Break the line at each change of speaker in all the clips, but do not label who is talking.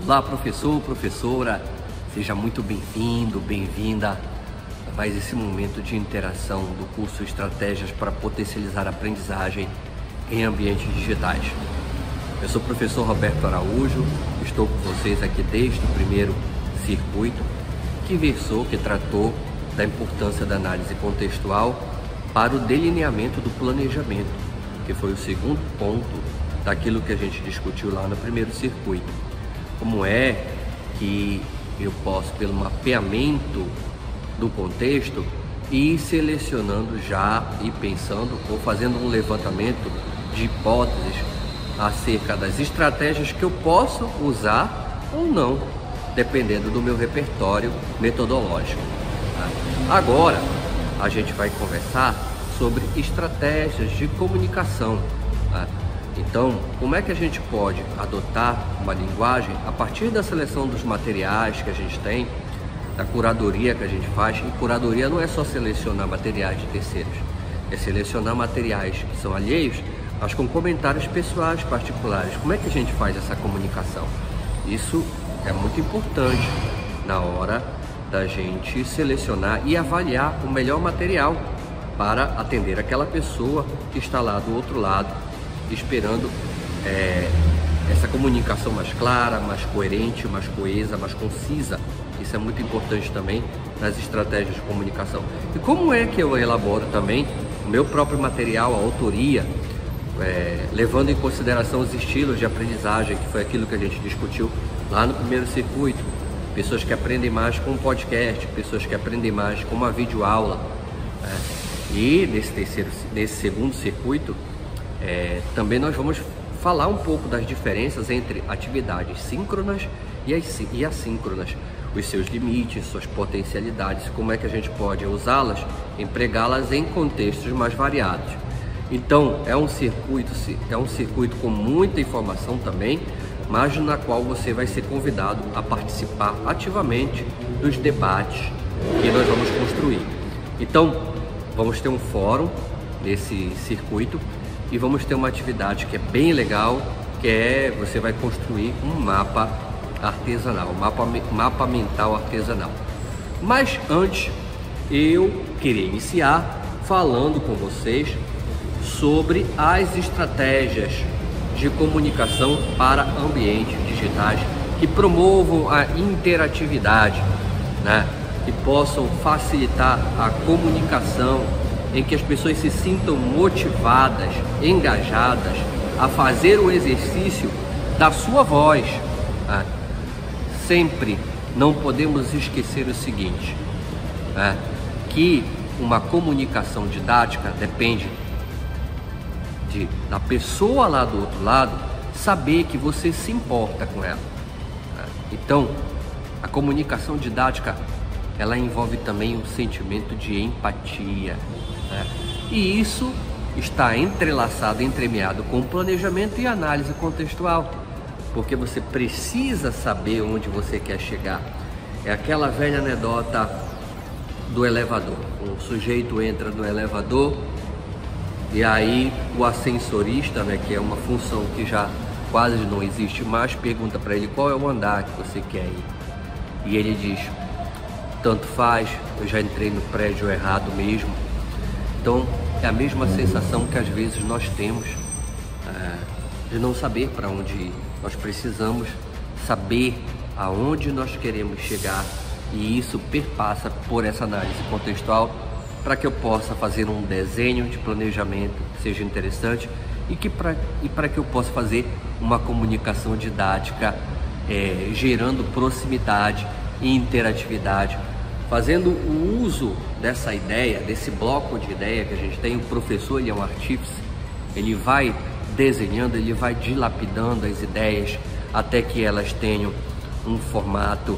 Olá, professor, professora, seja muito bem-vindo, bem-vinda a mais esse momento de interação do curso Estratégias para Potencializar a Aprendizagem em Ambientes Digitais. Eu sou o professor Roberto Araújo, estou com vocês aqui desde o primeiro circuito, que tratou da importância da análise contextual para o delineamento do planejamento, que foi o segundo ponto daquilo que a gente discutiu lá no primeiro circuito. Como é que eu posso, pelo mapeamento do contexto, ir selecionando já e pensando ou fazendo um levantamento de hipóteses acerca das estratégias que eu posso usar ou não, dependendo do meu repertório metodológico. Agora a gente vai conversar sobre estratégias de comunicação. Então, como é que a gente pode adotar uma linguagem a partir da seleção dos materiais que a gente tem, da curadoria que a gente faz? E curadoria não é só selecionar materiais de terceiros, é selecionar materiais que são alheios, mas com comentários pessoais particulares. Como é que a gente faz essa comunicação? Isso é muito importante na hora da gente selecionar e avaliar o melhor material para atender aquela pessoa que está lá do outro lado, esperando essa comunicação mais clara, mais coerente, mais coesa, mais concisa. Isso é muito importante também nas estratégias de comunicação. E como é que eu elaboro também o meu próprio material, a autoria, levando em consideração os estilos de aprendizagem, que foi aquilo que a gente discutiu lá no primeiro circuito. Pessoas que aprendem mais com um podcast, pessoas que aprendem mais com uma videoaula. E nesse segundo circuito, também nós vamos falar um pouco das diferenças entre atividades síncronas e assíncronas, os seus limites, suas potencialidades, como é que a gente pode usá-las, empregá-las em contextos mais variados. Então é um circuito com muita informação também, mas na qual você vai ser convidado a participar ativamente dos debates que nós vamos construir. Então vamos ter um fórum nesse circuito e vamos ter uma atividade que é bem legal, que você vai construir um mapa artesanal, mapa mental artesanal. Mas antes, eu queria iniciar falando com vocês sobre as estratégias de comunicação para ambientes digitais que promovam a interatividade, que possam facilitar a comunicação, em que as pessoas se sintam motivadas, engajadas a fazer o exercício da sua voz. Sempre não podemos esquecer o seguinte, que uma comunicação didática depende da pessoa lá do outro lado saber que você se importa com ela. Então, a comunicação didática, ela envolve também um sentimento de empatia, e isso está entrelaçado, entremeado com planejamento e análise contextual, porque você precisa saber onde você quer chegar. É aquela velha anedota do elevador. O sujeito entra no elevador e aí o ascensorista, que é uma função que já quase não existe mais, pergunta para ele qual é o andar que você quer ir. E ele diz: tanto faz, eu já entrei no prédio errado mesmo. Então é a mesma sensação que às vezes nós temos de não saber para onde ir. Nós precisamos saber aonde nós queremos chegar, e isso perpassa por essa análise contextual, para que eu possa fazer um desenho de planejamento que seja interessante e para que eu possa fazer uma comunicação didática, gerando proximidade e interatividade, fazendo o uso dessa ideia, desse bloco de ideia que a gente tem. O professor, ele é um artífice, ele vai desenhando, ele vai dilapidando as ideias até que elas tenham um formato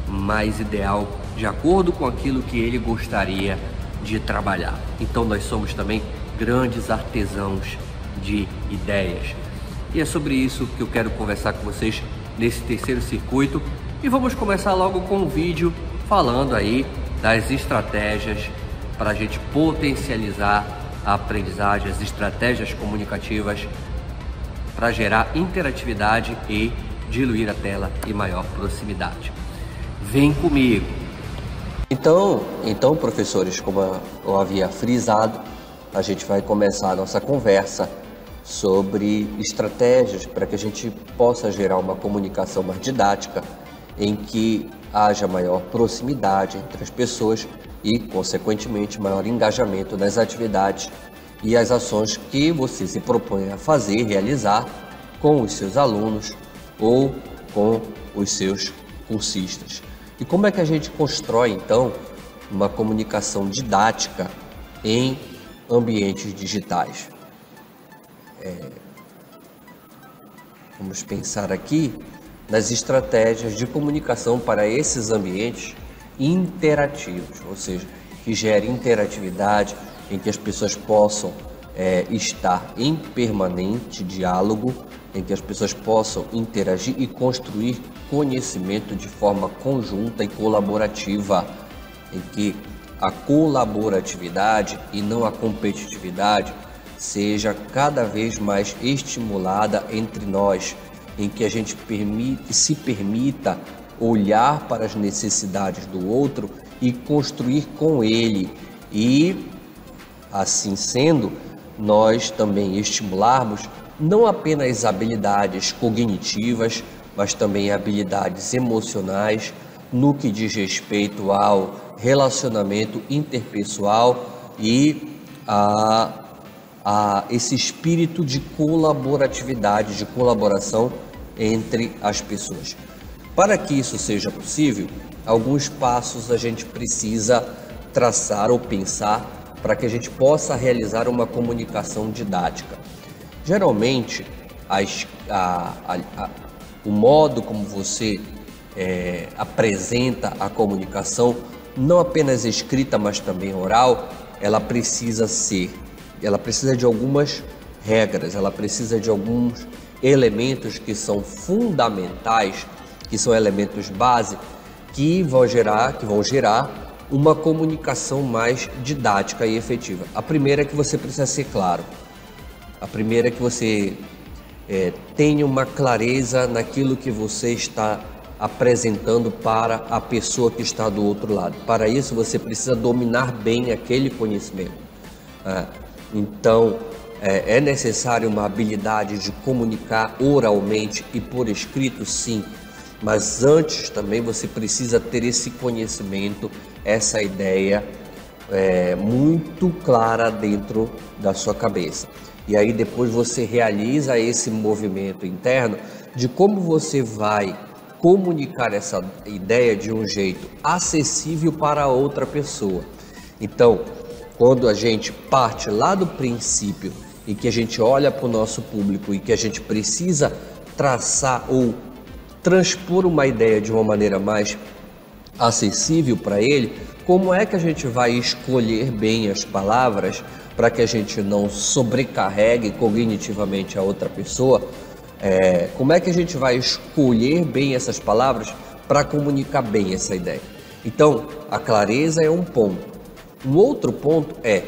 mais ideal, de acordo com aquilo que ele gostaria de trabalhar. Então nós somos também grandes artesãos de ideias. E é sobre isso que eu quero conversar com vocês nesse terceiro circuito. E vamos começar logo com um vídeo falando aí das estratégias para a gente potencializar a aprendizagem, as estratégias comunicativas para gerar interatividade e diluir a tela e maior proximidade. Vem comigo! Então, professores, como eu havia frisado, a gente vai começar a nossa conversa sobre estratégias para que a gente possa gerar uma comunicação mais didática, em que haja maior proximidade entre as pessoas e, consequentemente, maior engajamento nas atividades e as ações que você se propõe a fazer, realizar com os seus alunos ou com os seus cursistas. E como é que a gente constrói, então, uma comunicação didática em ambientes digitais? Vamos pensar aqui nas estratégias de comunicação para esses ambientes interativos, ou seja, que gere interatividade, em que as pessoas possam estar em permanente diálogo, em que as pessoas possam interagir e construir conhecimento de forma conjunta e colaborativa, em que a colaboratividade e não a competitividade seja cada vez mais estimulada entre nós, em que a gente se permita olhar para as necessidades do outro e construir com ele, e assim sendo, nós também estimularmos não apenas habilidades cognitivas, mas também habilidades emocionais no que diz respeito ao relacionamento interpessoal e a esse espírito de colaboratividade, de colaboração entre as pessoas. Para que isso seja possível, alguns passos a gente precisa traçar ou pensar para que a gente possa realizar uma comunicação didática. Geralmente, o modo como você apresenta a comunicação, não apenas escrita, mas também oral, ela precisa de algumas regras, ela precisa de alguns elementos que são fundamentais, que são elementos base, que vão gerar uma comunicação mais didática e efetiva. A primeira é que você precisa ser claro. A primeira é que você tenha uma clareza naquilo que você está apresentando para a pessoa que está do outro lado. Para isso, você precisa dominar bem aquele conhecimento. Então, é necessário uma habilidade de comunicar oralmente e por escrito, sim, mas antes também você precisa ter esse conhecimento, essa ideia muito clara dentro da sua cabeça. E aí depois você realiza esse movimento interno de como você vai comunicar essa ideia de um jeito acessível para a outra pessoa. Então, quando a gente parte lá do princípio e que a gente olha para o nosso público e que a gente precisa traçar ou transpor uma ideia de uma maneira mais acessível para ele, como é que a gente vai escolher bem as palavras para que a gente não sobrecarregue cognitivamente a outra pessoa? Como é que a gente vai escolher bem essas palavras para comunicar bem essa ideia? Então, a clareza é um ponto. Um outro ponto é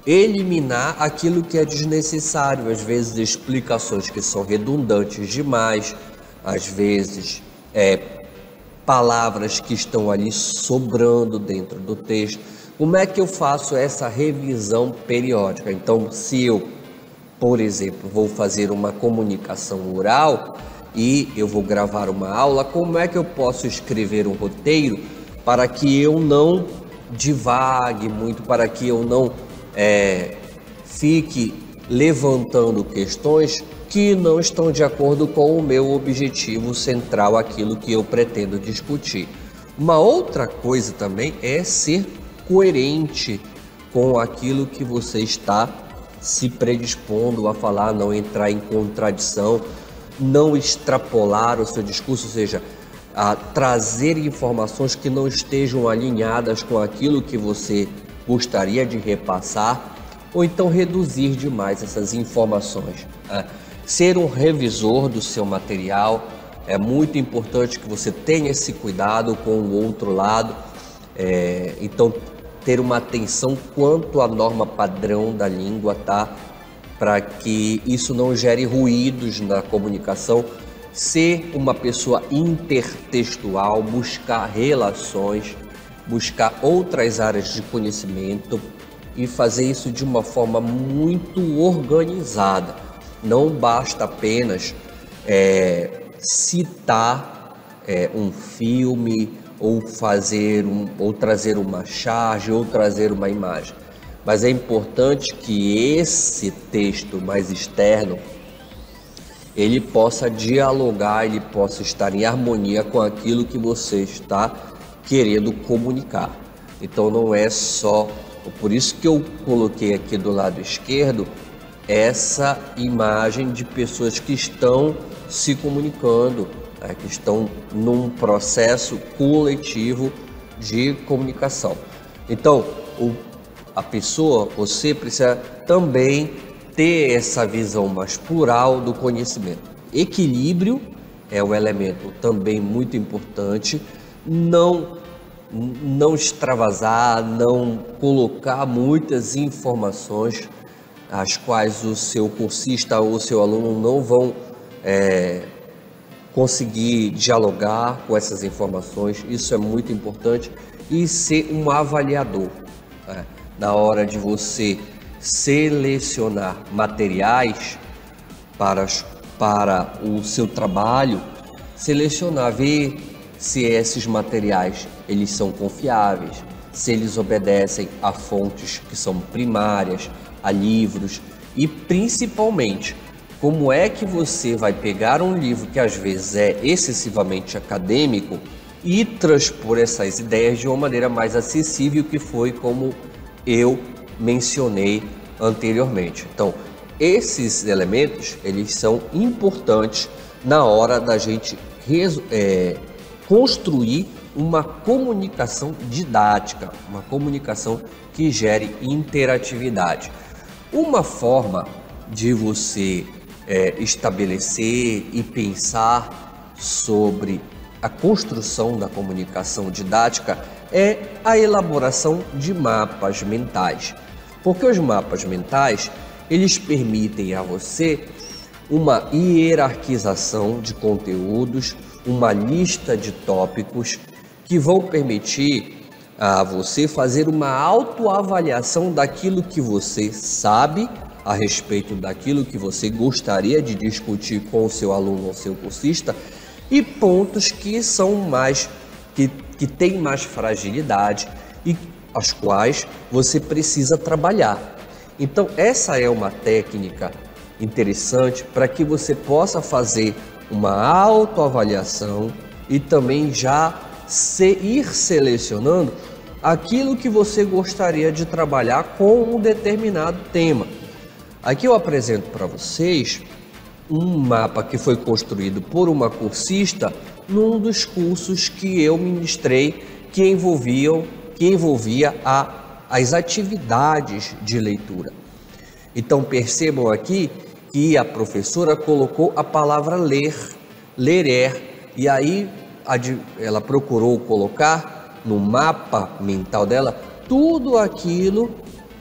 eliminar aquilo que é desnecessário, às vezes explicações que são redundantes demais, às vezes palavras que estão ali sobrando dentro do texto. Como é que eu faço essa revisão periódica? Então, se eu, por exemplo, vou fazer uma comunicação oral e eu vou gravar uma aula, como é que eu posso escrever um roteiro para que eu não divague muito, para que eu não fique levantando questões que não estão de acordo com o meu objetivo central, aquilo que eu pretendo discutir. Uma outra coisa também é ser coerente com aquilo que você está se predispondo a falar, não entrar em contradição, não extrapolar o seu discurso, ou seja, a trazer informações que não estejam alinhadas com aquilo que você gostaria de repassar, ou então reduzir demais essas informações. Ser um revisor do seu material, é muito importante que você tenha esse cuidado com o outro lado, então ter uma atenção quanto à norma padrão da língua, tá? Para que isso não gere ruídos na comunicação, ser uma pessoa intertextual, buscar relações, buscar outras áreas de conhecimento e fazer isso de uma forma muito organizada. Não basta apenas citar um filme ou ou trazer uma charge ou trazer uma imagem, mas é importante que esse texto mais externo ele possa dialogar, ele possa estar em harmonia com aquilo que você está querendo comunicar. Então não é só, por isso que eu coloquei aqui do lado esquerdo essa imagem de pessoas que estão se comunicando, que estão num processo coletivo de comunicação. Então, a pessoa, você precisa também ter essa visão mais plural do conhecimento. Equilíbrio é um elemento também muito importante, não extravasar, não colocar muitas informações as quais o seu cursista ou o seu aluno não vão conseguir dialogar com essas informações. Isso é muito importante. E ser um avaliador, na hora de você selecionar materiais para o seu trabalho, selecionar, ver se esses materiais eles são confiáveis, se eles obedecem a fontes que são primárias, a livros, e principalmente como é que você vai pegar um livro que às vezes é excessivamente acadêmico e transpor essas ideias de uma maneira mais acessível, que foi como eu mencionei anteriormente. Então, esses elementos eles são importantes na hora da gente construir uma comunicação didática, uma comunicação que gere interatividade. Uma forma de você estabelecer e pensar sobre a construção da comunicação didática é a elaboração de mapas mentais. Porque os mapas mentais, eles permitem a você uma hierarquização de conteúdos, uma lista de tópicos que vão permitir a você fazer uma autoavaliação daquilo que você sabe a respeito daquilo que você gostaria de discutir com o seu aluno ou seu cursista, e pontos que são que têm mais fragilidade e as quais você precisa trabalhar. Então essa é uma técnica interessante para que você possa fazer uma autoavaliação e também já ir selecionando aquilo que você gostaria de trabalhar com um determinado tema. Aqui eu apresento para vocês um mapa que foi construído por uma cursista num dos cursos que eu ministrei, que envolvia as atividades de leitura. Então percebam aqui que a professora colocou a palavra ler, e aí ela procurou colocar no mapa mental dela tudo aquilo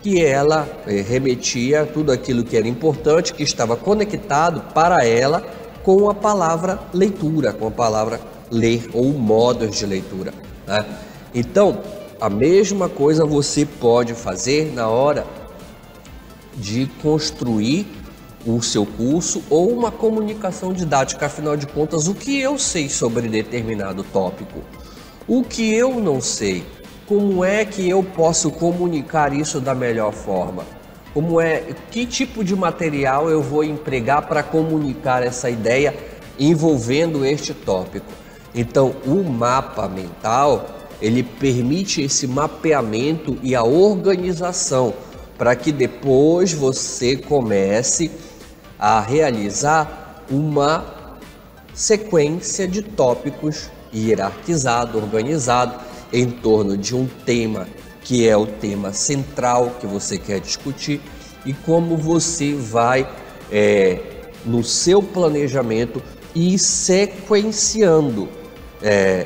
que ela remetia, tudo aquilo que era importante, que estava conectado para ela com a palavra leitura, com a palavra ler ou modos de leitura, né? Então, a mesma coisa você pode fazer na hora de construir o seu curso ou uma comunicação didática. Afinal de contas, o que eu sei sobre determinado tópico? O que eu não sei? Como é que eu posso comunicar isso da melhor forma? Que tipo de material eu vou empregar para comunicar essa ideia envolvendo este tópico? Então, o mapa mental, ele permite esse mapeamento e a organização para que depois você comece a realizar uma sequência de tópicos hierarquizado, organizado, em torno de um tema que é o tema central que você quer discutir, e como você vai, no seu planejamento, ir sequenciando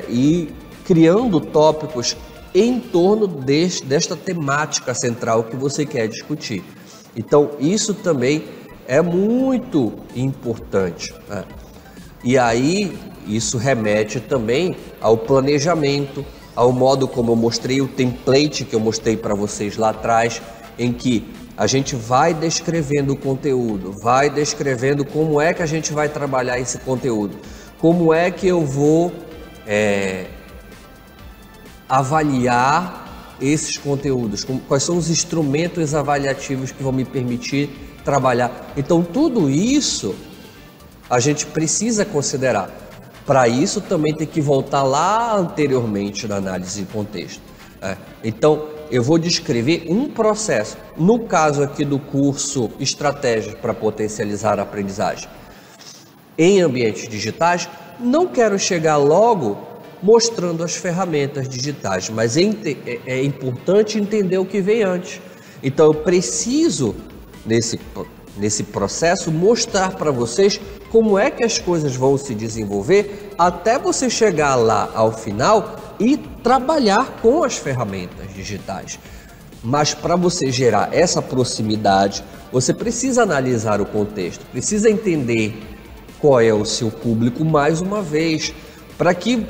e criando tópicos em torno desta temática central que você quer discutir. Então, isso também é muito importante, né? E aí isso remete também ao planejamento, ao modo como eu mostrei o template que eu mostrei para vocês lá atrás, em que a gente vai descrevendo o conteúdo, vai descrevendo como é que a gente vai trabalhar esse conteúdo, como é que eu vou avaliar esses conteúdos, quais são os instrumentos avaliativos que vão me permitir trabalhar. Então tudo isso a gente precisa considerar. Para isso também tem que voltar lá anteriormente na análise de contexto. Então eu vou descrever um processo. No caso aqui do curso Estratégias para Potencializar a Aprendizagem em Ambientes Digitais, não quero chegar logo mostrando as ferramentas digitais, mas é importante entender o que vem antes. Então eu preciso, nesse processo, mostrar para vocês como é que as coisas vão se desenvolver até você chegar lá ao final e trabalhar com as ferramentas digitais. Mas para você gerar essa proximidade, você precisa analisar o contexto, precisa entender qual é o seu público mais uma vez, para que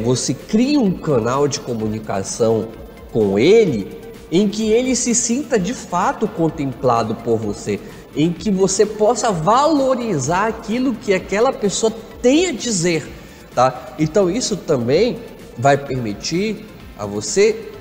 você crie um canal de comunicação com ele, em que ele se sinta de fato contemplado por você, em que você possa valorizar aquilo que aquela pessoa tem a dizer, tá? Então isso também vai permitir a você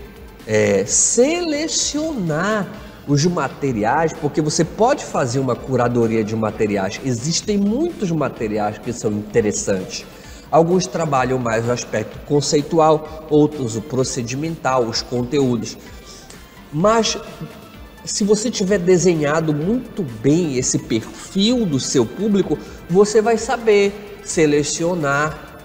selecionar os materiais, porque você pode fazer uma curadoria de materiais. Existem muitos materiais que são interessantes. Alguns trabalham mais o aspecto conceitual, outros o procedimental, os conteúdos. Mas se você tiver desenhado muito bem esse perfil do seu público, você vai saber selecionar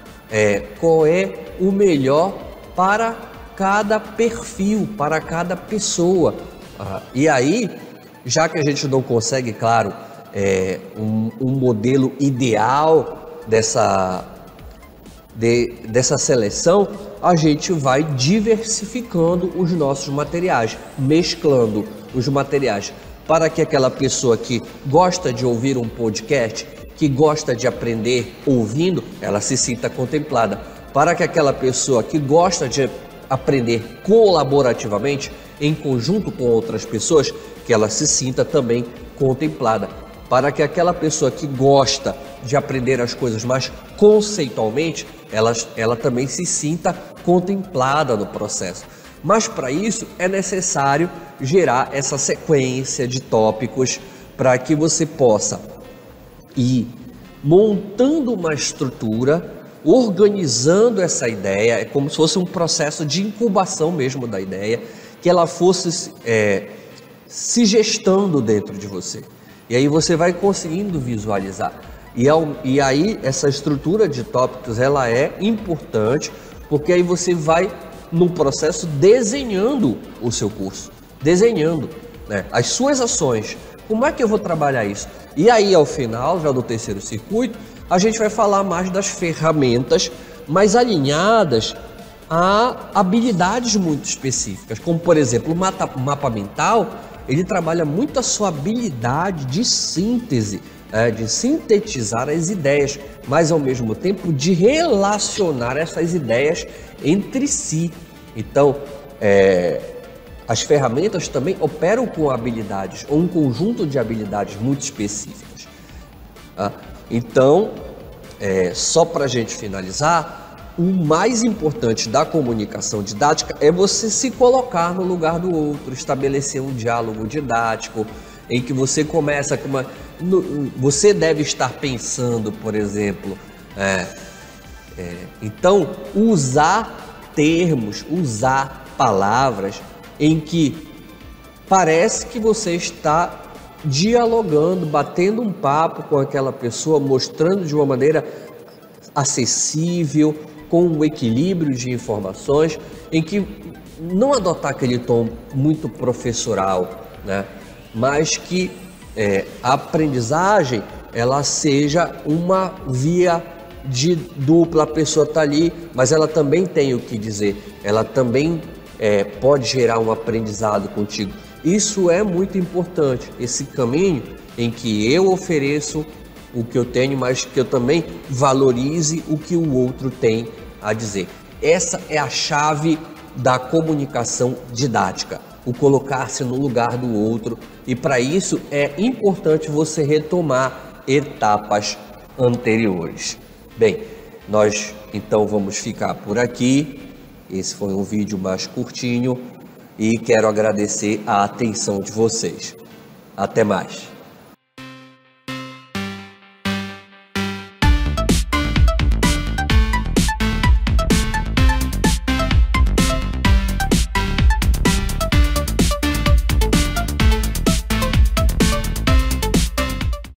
qual é o melhor para cada perfil, para cada pessoa. E aí, já que a gente não consegue, claro, um modelo ideal dessa seleção, a gente vai diversificando os nossos materiais, mesclando os materiais, para que aquela pessoa que gosta de ouvir um podcast, que gosta de aprender ouvindo, ela se sinta contemplada. Para que aquela pessoa que gosta de aprender colaborativamente, em conjunto com outras pessoas, que ela se sinta também contemplada. Para que aquela pessoa que gosta de aprender as coisas mais conceitualmente, ela também se sinta contemplada no processo. Mas para isso é necessário gerar essa sequência de tópicos para que você possa ir montando uma estrutura, organizando essa ideia. É como se fosse um processo de incubação mesmo da ideia, que ela fosse se gestando dentro de você. E aí você vai conseguindo visualizar. E aí essa estrutura de tópicos, ela é importante, porque aí você vai no processo desenhando o seu curso, desenhando, né, as suas ações. Como é que eu vou trabalhar isso? E aí ao final, já do terceiro circuito, a gente vai falar mais das ferramentas mais alinhadas a habilidades muito específicas, como por exemplo o mapa mental. Ele trabalha muito a sua habilidade de síntese, de sintetizar as ideias, mas ao mesmo tempo de relacionar essas ideias entre si. Então, as ferramentas também operam com habilidades, ou um conjunto de habilidades muito específicas. Então, só para a gente finalizar, o mais importante da comunicação didática é você se colocar no lugar do outro, estabelecer um diálogo didático, em que você começa com você deve estar pensando, por exemplo, então usar termos, usar palavras em que parece que você está dialogando, batendo um papo com aquela pessoa, mostrando de uma maneira acessível, com um equilíbrio de informações, em que não adotar aquele tom muito professoral, né? Mas que a aprendizagem ela seja uma via de dupla. A pessoa está ali, mas ela também tem o que dizer, ela também pode gerar um aprendizado contigo. Isso é muito importante, esse caminho em que eu ofereço o que eu tenho, mas que eu também valorize o que o outro tem a dizer. Essa é a chave da comunicação didática, o colocar-se no lugar do outro, e para isso é importante você retomar etapas anteriores. Bem, nós então vamos ficar por aqui. Esse foi um vídeo mais curtinho e quero agradecer a atenção de vocês. Até mais.